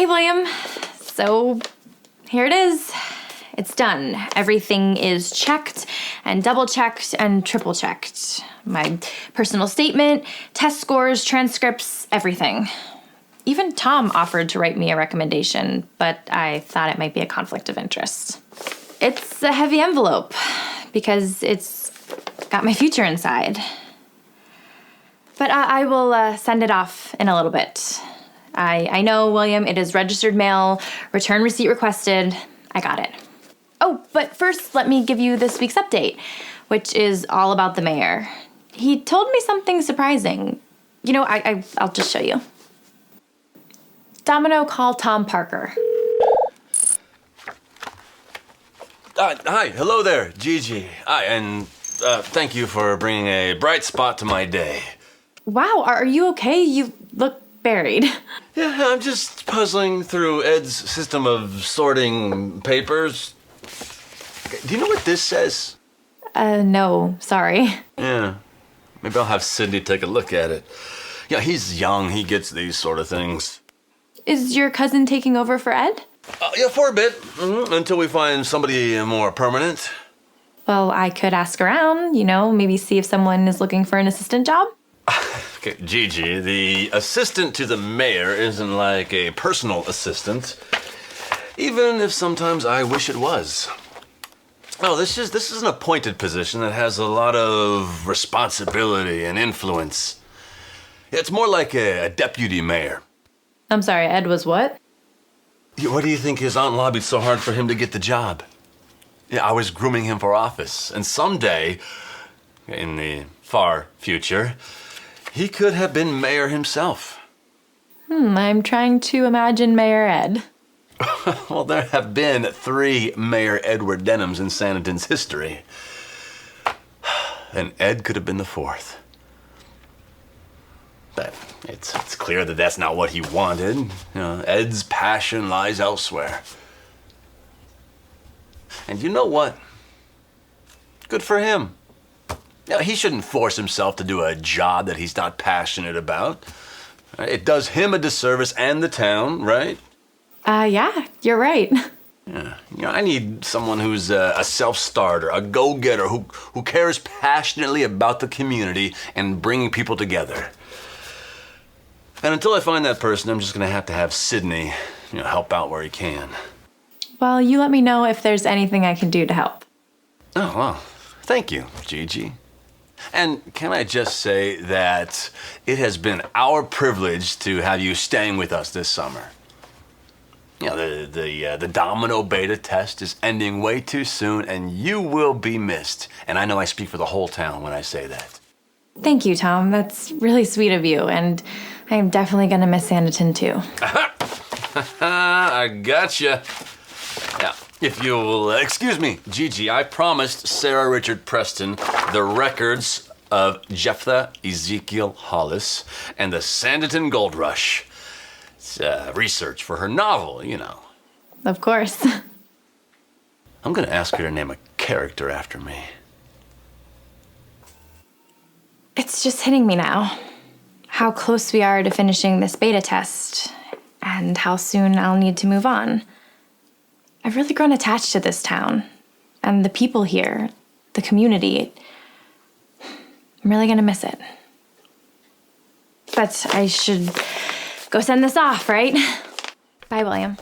Hey, William. So here it is. It's done. Everything is checked and double-checked and triple-checked. My personal statement, test scores, transcripts, everything. Even Tom offered to write me a recommendation, but I thought it might be a conflict of interest. It's a heavy envelope because it's got my future inside. But I will send it off in a little bit. I know, William, it is registered mail, return receipt requested. I got it. Oh, but first let me give you this week's update, which is all about the mayor. He told me something surprising. You know, I'll just show you. Domino, call Tom Parker. Hi, hello there, Gigi. Hi, and thank you for bringing a bright spot to my day. Wow, are you okay? You look buried. Yeah, I'm just puzzling through Ed's system of sorting papers. Do you know what this says? No, sorry. Yeah, maybe I'll have Sydney take a look at it. Yeah, he's young, he gets these sort of things. Is your cousin taking over for Ed? Yeah, for a bit, until we find somebody more permanent. Well, I could ask around, maybe see if someone is looking for an assistant job. Okay, Gigi, the assistant to the mayor isn't like a personal assistant, even if sometimes I wish it was. No, this is an appointed position that has a lot of responsibility and influence. It's more like a deputy mayor. I'm sorry, Ed was what? What do you think his aunt lobbied so hard for him to get the job? Yeah, I was grooming him for office, and someday, in the far future, he could have been mayor himself. I'm trying to imagine Mayor Ed. Well, there have been 3 Mayor Edward Denhams in Sanditon's history. And Ed could have been the 4th. But it's clear that that's not what he wanted. Ed's passion lies elsewhere. And you know what? Good for him. He shouldn't force himself to do a job that he's not passionate about. It does him a disservice and the town, right? Yeah, you're right. Yeah. I need someone who's a self-starter, a go-getter, who cares passionately about the community and bringing people together. And until I find that person, I'm just going to have Sydney, help out where he can. Well, you let me know if there's anything I can do to help. Oh, well, thank you, Gigi. And can I just say that it has been our privilege to have you staying with us this summer. The domino beta test is ending way too soon, and you will be missed. And I know I speak for the whole town when I say that. Thank you, Tom. That's really sweet of you, and I'm definitely going to miss Sanditon, too. I gotcha. Now, if you'll excuse me, Gigi, I promised Sarah Richard Preston the records of Jephthah Ezekiel Hollis and the Sanditon Gold Rush. It's research for her novel, Of course. I'm going to ask her to name a character after me. It's just hitting me now. How close we are to finishing this beta test, and how soon I'll need to move on. I've really grown attached to this town, and the people here, the community. I'm really gonna miss it. But I should go send this off, right? Bye, William.